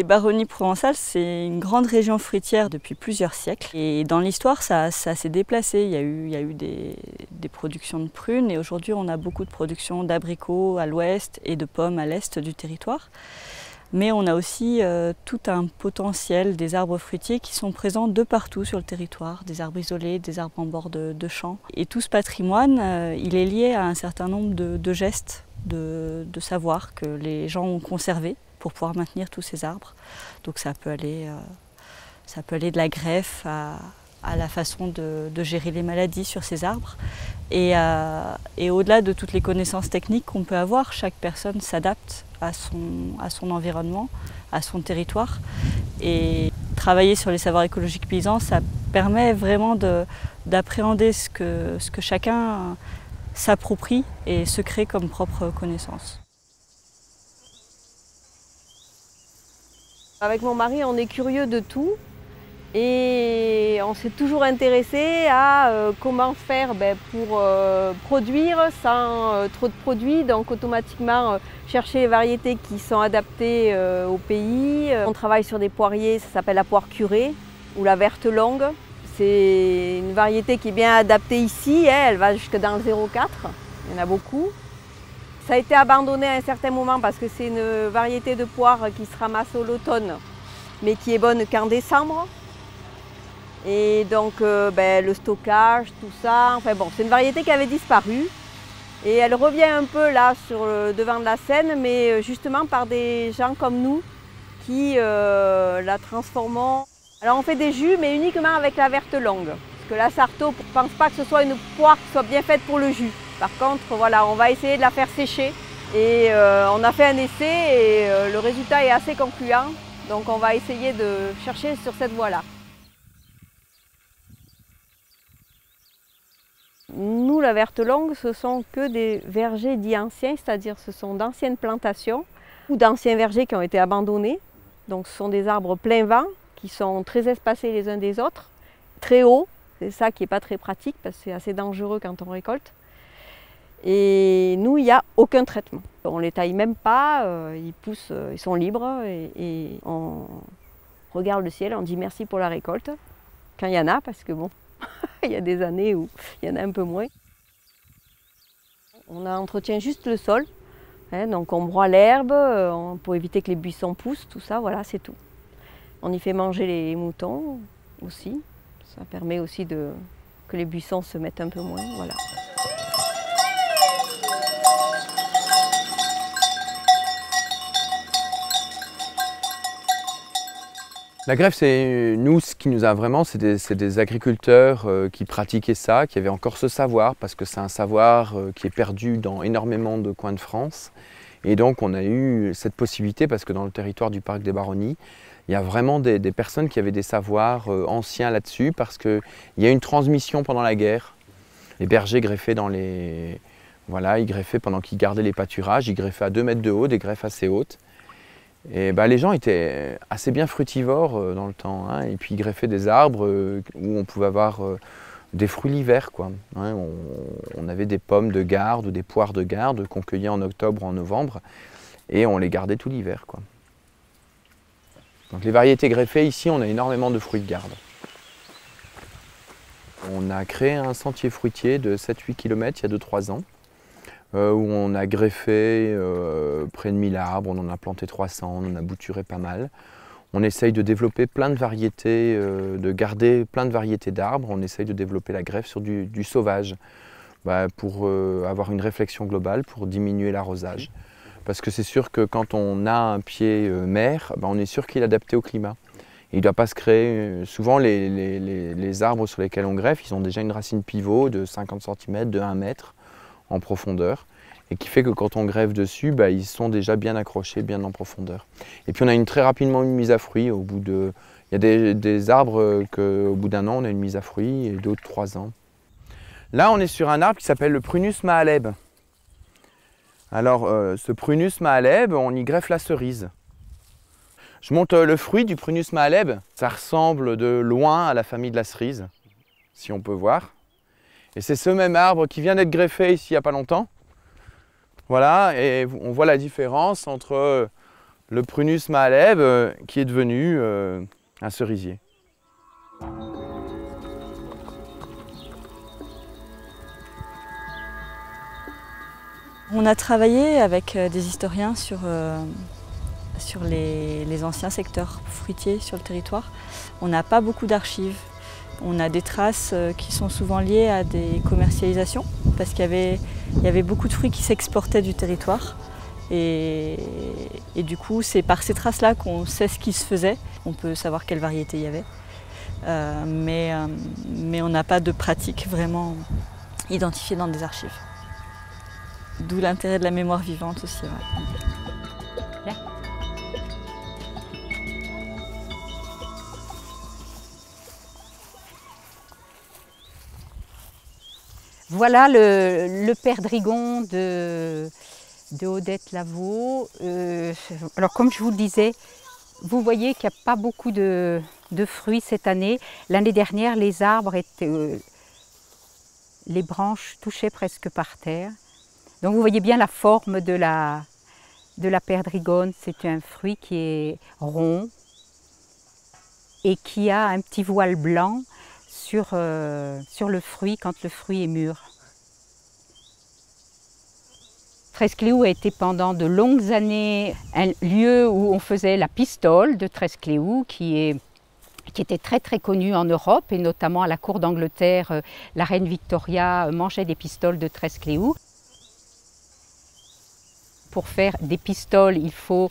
Les Baronnies provençales, c'est une grande région fruitière depuis plusieurs siècles. Et dans l'histoire, ça s'est déplacé. Il y a eu des productions de prunes et aujourd'hui, on a beaucoup de production d'abricots à l'ouest et de pommes à l'est du territoire. Mais on a aussi tout un potentiel des arbres fruitiers qui sont présents de partout sur le territoire, des arbres isolés, des arbres en bord de champs. Et tout ce patrimoine, il est lié à un certain nombre de gestes, de savoir que les gens ont conservé pour pouvoir maintenir tous ces arbres. Donc ça peut aller de la greffe à la façon de gérer les maladies sur ces arbres. Et au-delà de toutes les connaissances techniques qu'on peut avoir, chaque personne s'adapte à son environnement, à son territoire. Et travailler sur les savoirs écologiques paysans, ça permet vraiment d'appréhender ce que chacun s'approprie et se crée comme propre connaissance. Avec mon mari, on est curieux de tout et on s'est toujours intéressé à comment faire pour produire sans trop de produits, donc automatiquement chercher les variétés qui sont adaptées au pays. On travaille sur des poiriers, ça s'appelle la poire curée ou la verte longue. C'est une variété qui est bien adaptée ici, elle va jusque dans le 0,4, il y en a beaucoup. Ça a été abandonné à un certain moment parce que c'est une variété de poire qui se ramasse au l'automne, mais qui est bonne qu'en décembre. Et donc le stockage, tout ça, enfin bon, c'est une variété qui avait disparu. Et elle revient un peu là sur le devant de la scène, mais justement par des gens comme nous qui la transformons. Alors on fait des jus, mais uniquement avec la verte longue. Parce que la Sarto, ne pense pas que ce soit une poire qui soit bien faite pour le jus. Par contre, voilà, on va essayer de la faire sécher. Et on a fait un essai et le résultat est assez concluant. Donc on va essayer de chercher sur cette voie-là. Nous, la verte longue, ce sont que des vergers dits anciens, c'est-à-dire ce sont d'anciennes plantations ou d'anciens vergers qui ont été abandonnés. Donc ce sont des arbres plein vent qui sont très espacés les uns des autres, très hauts. C'est ça qui n'est pas très pratique parce que c'est assez dangereux quand on récolte. Et nous, il n'y a aucun traitement. On ne les taille même pas, ils poussent, ils sont libres et on regarde le ciel, on dit merci pour la récolte, quand il y en a, parce que bon, il y a des années où il y en a un peu moins. On entretient juste le sol, hein, donc on broie l'herbe pour éviter que les buissons poussent, tout ça, voilà, c'est tout. On y fait manger les moutons aussi, ça permet aussi que les buissons se mettent un peu moins, voilà. La greffe, c'est nous, ce qui nous a vraiment, c'est des agriculteurs qui pratiquaient ça, qui avaient encore ce savoir, parce que c'est un savoir qui est perdu dans énormément de coins de France. Et donc on a eu cette possibilité, parce que dans le territoire du parc des Baronnies, il y a vraiment des personnes qui avaient des savoirs anciens là-dessus, parce qu'il y a une transmission pendant la guerre. Les bergers greffaient dans les... Voilà, ils greffaient pendant qu'ils gardaient les pâturages, ils greffaient à 2 mètres de haut, des greffes assez hautes. Et les gens étaient assez bien frutivores dans le temps, hein, et puis ils greffaient des arbres où on pouvait avoir des fruits l'hiver, quoi. Hein, on avait des pommes de garde ou des poires de garde qu'on cueillait en octobre ou en novembre et on les gardait tout l'hiver, quoi. Donc les variétés greffées, ici on a énormément de fruits de garde. On a créé un sentier fruitier de 7-8 km il y a 2-3 ans. Où on a greffé près de 1000 arbres, on en a planté 300, on en a bouturé pas mal. On essaye de développer plein de variétés, de garder plein de variétés d'arbres. On essaye de développer la greffe sur du sauvage pour avoir une réflexion globale, pour diminuer l'arrosage. Parce que c'est sûr que quand on a un pied mer, on est sûr qu'il est adapté au climat. Et il ne doit pas se créer, souvent les arbres sur lesquels on greffe, ils ont déjà une racine pivot de 50 cm, de 1 mètre. En profondeur, et qui fait que quand on greffe dessus, ils sont déjà bien accrochés, bien en profondeur. Et puis on a très rapidement une mise à fruit au bout de... Il y a des arbres qu'au bout d'1 an, on a une mise à fruit, et d'autres 3 ans. Là, on est sur un arbre qui s'appelle le Prunus mahaleb. Alors, ce Prunus mahaleb, on y greffe la cerise. Je monte le fruit du Prunus mahaleb. Ça ressemble de loin à la famille de la cerise, si on peut voir. Et c'est ce même arbre qui vient d'être greffé ici il n'y a pas longtemps. Voilà, et on voit la différence entre le Prunus Mahaleb qui est devenu un cerisier. On a travaillé avec des historiens sur les anciens secteurs fruitiers sur le territoire. On n'a pas beaucoup d'archives. On a des traces qui sont souvent liées à des commercialisations parce qu'il y avait beaucoup de fruits qui s'exportaient du territoire. Et du coup, c'est par ces traces-là qu'on sait ce qui se faisait. On peut savoir quelle variété il y avait. Mais on n'a pas de pratique vraiment identifiée dans des archives. D'où l'intérêt de la mémoire vivante aussi. Ouais. Là. Voilà le perdrigon de Odette Lavaux. Alors comme je vous le disais, vous voyez qu'il n'y a pas beaucoup de fruits cette année. L'année dernière, les arbres étaient, les branches touchaient presque par terre. Donc vous voyez bien la forme de la perdrigone. C'est un fruit qui est rond et qui a un petit voile blanc sur le fruit quand le fruit est mûr. Trescléou a été pendant de longues années un lieu où on faisait la pistole de Trescléou qui était très très connue en Europe et notamment à la cour d'Angleterre. La reine Victoria mangeait des pistoles de Trescléou. Pour faire des pistoles, il faut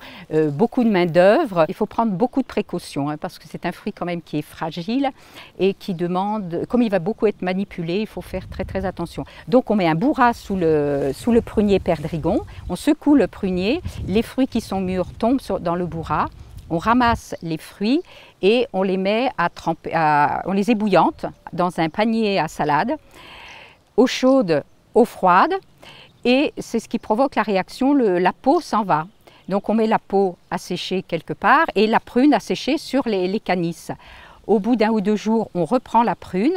beaucoup de main-d'œuvre. Il faut prendre beaucoup de précautions hein, parce que c'est un fruit quand même qui est fragile et qui demande, comme il va beaucoup être manipulé, il faut faire très très attention. Donc on met un bourras sous le prunier perdrigon, on secoue le prunier, les fruits qui sont mûrs tombent dans le bourras, on ramasse les fruits et on les met on les ébouillante dans un panier à salade, eau chaude, eau froide. Et c'est ce qui provoque la réaction, la peau s'en va. Donc on met la peau à sécher quelque part et la prune à sécher sur les canisses. Au bout d'1 ou 2 jours, on reprend la prune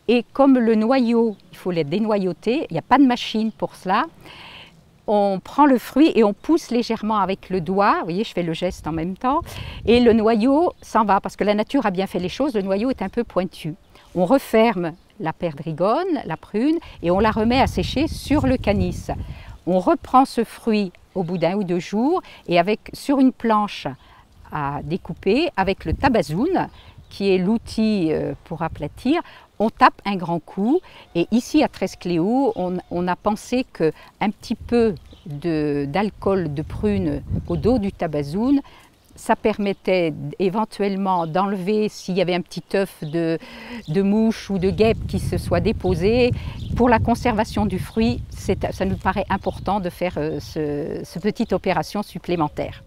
et comme le noyau, il faut les dénoyauter, il n'y a pas de machine pour cela, on prend le fruit et on pousse légèrement avec le doigt, vous voyez je fais le geste en même temps, et le noyau s'en va parce que la nature a bien fait les choses, le noyau est un peu pointu. On referme la perdrigone, la prune, et on la remet à sécher sur le canis. On reprend ce fruit au bout d'1 ou 2 jours et sur une planche à découper avec le tabazoun, qui est l'outil pour aplatir, on tape un grand coup. Et ici à Trescléou, on a pensé qu'un petit peu d'alcool de prune au dos du tabazoun, ça permettait éventuellement d'enlever s'il y avait un petit œuf de mouche ou de guêpe qui se soit déposé. Pour la conservation du fruit, ça nous paraît important de faire cette petite opération supplémentaire.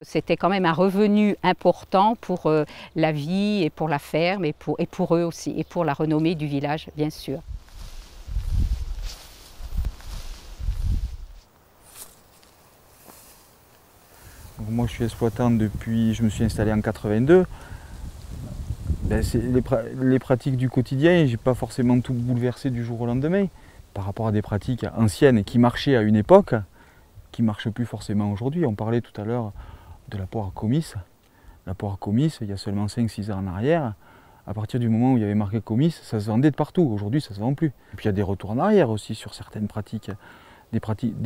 C'était quand même un revenu important pour la vie et pour la ferme et pour eux aussi, et pour la renommée du village, bien sûr. Donc moi je suis exploitant depuis, je me suis installé en 82. Ben, les pratiques du quotidien, j'ai pas forcément tout bouleversé du jour au lendemain. Par rapport à des pratiques anciennes qui marchaient à une époque, qui ne marchent plus forcément aujourd'hui. On parlait tout à l'heure de la poire comice. La poire comice, il y a seulement 5-6 ans en arrière, à partir du moment où il y avait marqué comice, ça se vendait de partout. Aujourd'hui, ça ne se vend plus. Et puis il y a des retours en arrière aussi sur certaines pratiques. Des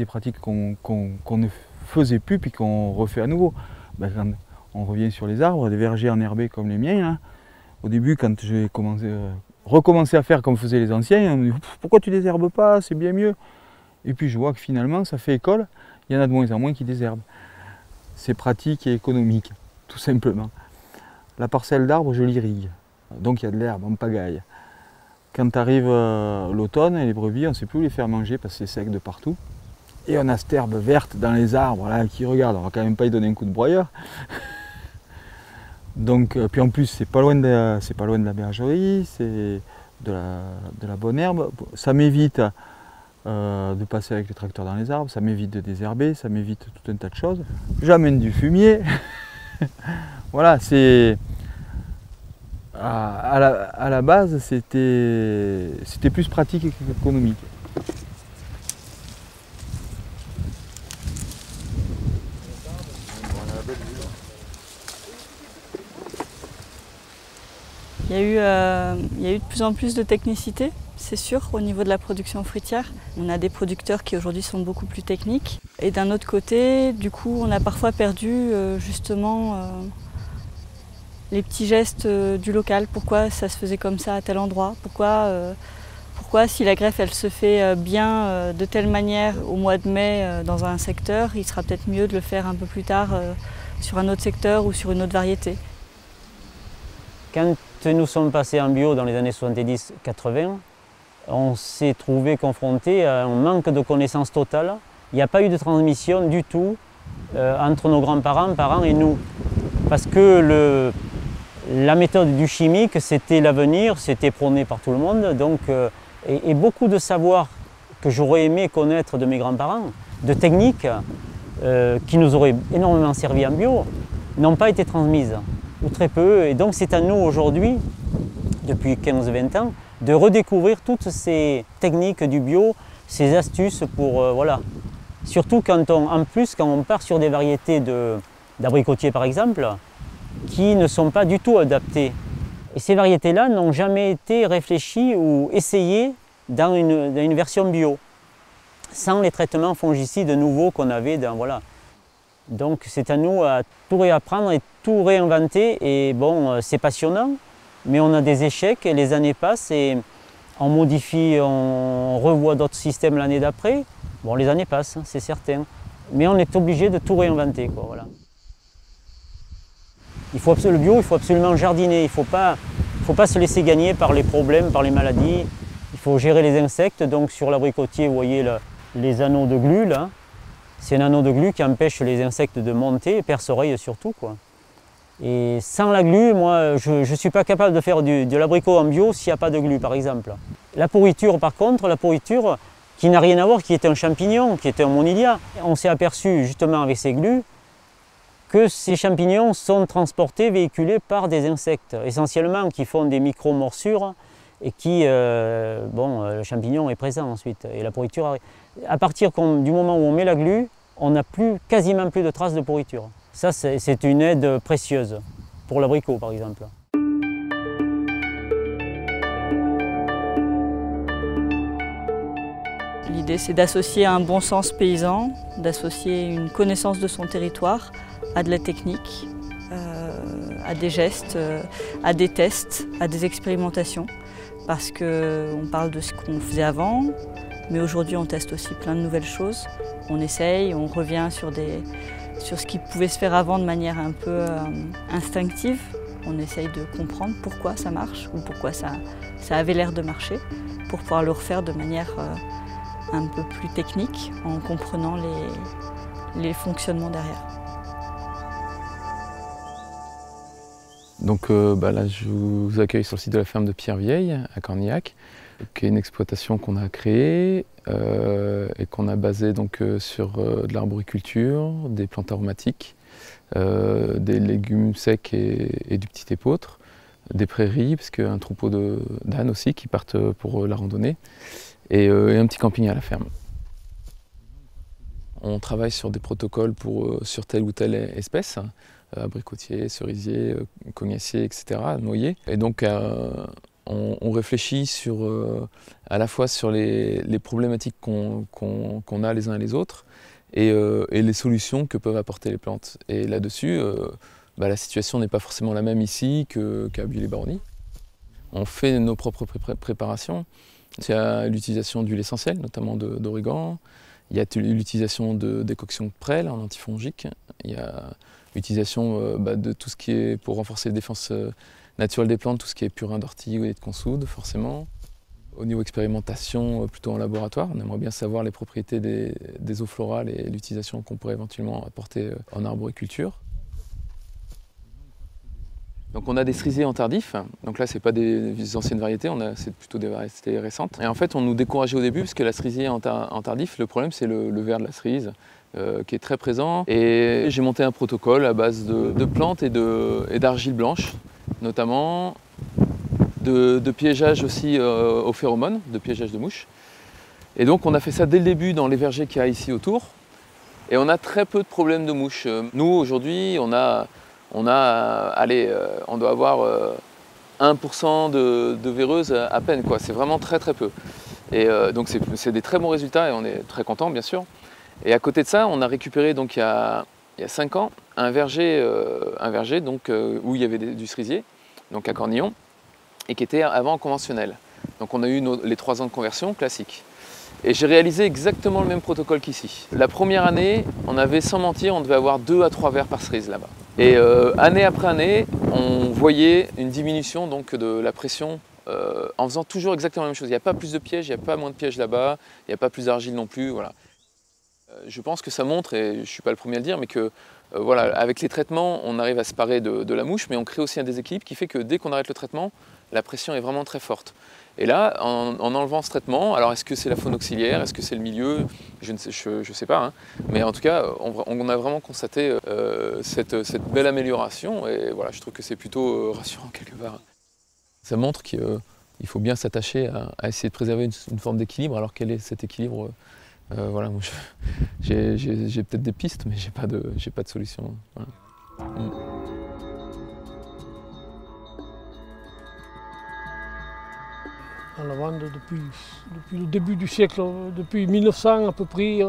pratiques qu'on ne faisait plus puis qu'on refait à nouveau. Ben, quand on revient sur les arbres, des vergers enherbés comme les miens, hein, au début quand j'ai recommencé à faire comme faisaient les anciens, on me dit pourquoi tu désherbes pas, c'est bien mieux. Et puis je vois que finalement ça fait école, il y en a de moins en moins qui désherbent. C'est pratique et économique, tout simplement. La parcelle d'arbres, je l'irrigue, donc il y a de l'herbe en pagaille. Quand arrive l'automne, les brebis, on ne sait plus où les faire manger parce que c'est sec de partout. Et on a cette herbe verte dans les arbres là, qui regarde, on va quand même pas y donner un coup de broyeur. Donc, puis en plus, c'est pas loin de la bergerie, c'est de la bonne herbe. Ça m'évite de passer avec le tracteur dans les arbres, ça m'évite de désherber, ça m'évite tout un tas de choses. J'amène du fumier. Voilà, c'est... À la base, c'était plus pratique qu'économique. Il y a eu de plus en plus de technicité, c'est sûr, au niveau de la production fruitière. On a des producteurs qui aujourd'hui sont beaucoup plus techniques. Et d'un autre côté, du coup, on a parfois perdu justement les petits gestes du local. Pourquoi ça se faisait comme ça à tel endroit? Pourquoi si la greffe elle se fait bien de telle manière au mois de mai dans un secteur, il sera peut-être mieux de le faire un peu plus tard sur un autre secteur ou sur une autre variété. Quand nous sommes passés en bio dans les années 70-80, on s'est trouvé confronté à un manque de connaissances totales. Il n'y a pas eu de transmission du tout entre nos grands-parents, parents et nous. Parce que la méthode du chimique, c'était l'avenir, c'était prôné par tout le monde. Donc, et beaucoup de savoirs que j'aurais aimé connaître de mes grands-parents, de techniques qui nous auraient énormément servi en bio, n'ont pas été transmises, ou très peu. Et donc c'est à nous aujourd'hui, depuis 15-20 ans, de redécouvrir toutes ces techniques du bio, ces astuces pour, voilà. Surtout quand on part sur des variétés d'abricotiers par exemple, qui ne sont pas du tout adaptées. Et ces variétés-là n'ont jamais été réfléchies ou essayées dans une version bio, sans les traitements fongicides nouveaux qu'on avait dans, voilà. Donc c'est à nous à tout réapprendre et tout réinventer. Et bon, c'est passionnant, mais on a des échecs et les années passent et on modifie, on revoit d'autres systèmes l'année d'après. Bon, les années passent, c'est certain, mais on est obligé de tout réinventer, quoi, voilà. Le bio, il faut absolument jardiner, il ne faut pas se laisser gagner par les problèmes, par les maladies. Il faut gérer les insectes. Donc sur l'abricotier, vous voyez les anneaux de glu là. C'est un anneau de glu qui empêche les insectes de monter, perce-oreille surtout, quoi. Et sans la glu, moi, je ne suis pas capable de faire de l'abricot en bio s'il n'y a pas de glu, par exemple. La pourriture, par contre, la pourriture qui n'a rien à voir, qui est un champignon, qui est un monilia. On s'est aperçu justement avec ces glus que ces champignons sont transportés, véhiculés par des insectes, essentiellement qui font des micro-morsures et qui, le champignon est présent ensuite. Et la pourriture, à partir du moment où on met la glu, on n'a quasiment plus de traces de pourriture. Ça, c'est une aide précieuse pour l'abricot, par exemple. L'idée, c'est d'associer un bon sens paysan, d'associer une connaissance de son territoire à de la technique, à des gestes, à des tests, à des expérimentations. Parce qu'on parle de ce qu'on faisait avant, mais aujourd'hui on teste aussi plein de nouvelles choses. On essaye, on revient sur ce qui pouvait se faire avant de manière un peu instinctive. On essaye de comprendre pourquoi ça marche ou pourquoi ça avait l'air de marcher, pour pouvoir le refaire de manière un peu plus technique, en comprenant les fonctionnements derrière. Donc là, je vous accueille sur le site de la ferme de Pierre-Vieille, à Cornillac, qui est une exploitation qu'on a créée et qu'on a basée donc, sur de l'arboriculture, des plantes aromatiques, des légumes secs et du petit épeautre, des prairies, parce qu'il y a un troupeau d'ânes aussi qui partent pour la randonnée, et un petit camping à la ferme. On travaille sur des protocoles sur telle ou telle espèce, abricotier, cerisier, cognacier, etc., noyer. Et donc on réfléchit à la fois sur les problématiques qu'on a les uns et les autres et les solutions que peuvent apporter les plantes. Et là-dessus, la situation n'est pas forcément la même ici qu'à Buis-les-Baronnies. On fait nos propres préparations. Il y a l'utilisation d'huile essentielle, notamment d'origan. Il y a l'utilisation de décoctions de prêle en antifongique. Il y a l'utilisation de tout ce qui est pour renforcer les défenses naturelles des plantes, tout ce qui est purin d'ortie et de consoude, forcément. Au niveau expérimentation, plutôt en laboratoire, on aimerait bien savoir les propriétés des eaux florales et l'utilisation qu'on pourrait éventuellement apporter en arboriculture. Donc on a des cerisiers en tardif, donc là c'est pas des anciennes variétés, c'est plutôt des variétés récentes. Et en fait on nous décourageait au début parce que la cerisier en tardif, le problème c'est le ver de la cerise qui est très présent. Et j'ai monté un protocole à base de plantes et d'argile blanche, notamment de piégeage aussi aux phéromones, de piégeage de mouches. Et donc on a fait ça dès le début dans les vergers qu'il y a ici autour. Et on a très peu de problèmes de mouches. Nous aujourd'hui on doit avoir 1% de véreuses à peine, quoi. C'est vraiment très très peu. Et donc c'est des très bons résultats et on est très contents bien sûr. Et à côté de ça, on a récupéré donc il y a 5 ans un verger donc, où il y avait du cerisier, donc à Cornillon, et qui était avant conventionnel. Donc on a eu les 3 ans de conversion classique. Et j'ai réalisé exactement le même protocole qu'ici. La première année, on avait, sans mentir, on devait avoir 2 à 3 vers par cerise là-bas. Et année après année, on voyait une diminution donc, de la pression en faisant toujours exactement la même chose. Il n'y a pas plus de pièges, il n'y a pas moins de pièges là-bas, il n'y a pas plus d'argile non plus. Voilà. Je pense que ça montre, et je ne suis pas le premier à le dire, mais que voilà, avec les traitements, on arrive à se parer de la mouche, mais on crée aussi un déséquilibre qui fait que dès qu'on arrête le traitement, la pression est vraiment très forte. Et là, en enlevant ce traitement, alors est-ce que c'est la faune auxiliaire, est-ce que c'est le milieu, je ne sais pas, hein, mais en tout cas, on a vraiment constaté cette belle amélioration, et voilà, je trouve que c'est plutôt rassurant quelque part. Ça montre qu'il faut bien s'attacher à essayer de préserver une forme d'équilibre, alors quel est cet équilibre? Voilà, moi j'ai peut-être des pistes, mais j'ai pas de solution. Voilà. La lavande, depuis le début du siècle, depuis 1900 à peu près,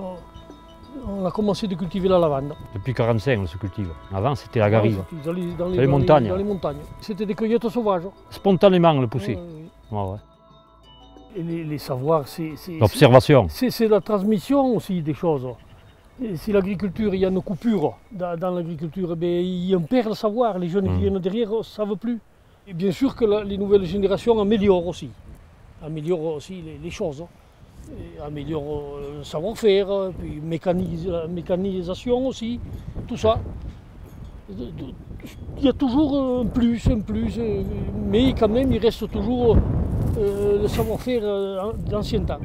on a commencé de cultiver la lavande. Depuis 1945, on se cultive. Avant, c'était la garrigue. Dans les montagnes. Dans les montagnes. C'était des cueillettes sauvages. Spontanément, on le poussait. Ouais, ouais. Et les savoirs, c'est l'observation. C'est la transmission aussi des choses. Et si l'agriculture, il y a une coupure dans l'agriculture, on perd le savoir. Les jeunes qui viennent derrière ne savent plus. Et bien sûr que les nouvelles générations améliorent aussi les choses. Et améliorent le savoir-faire, puis la mécanisation aussi, tout ça. Il y a toujours un plus, mais quand même il reste toujours le savoir-faire d'ancien temps.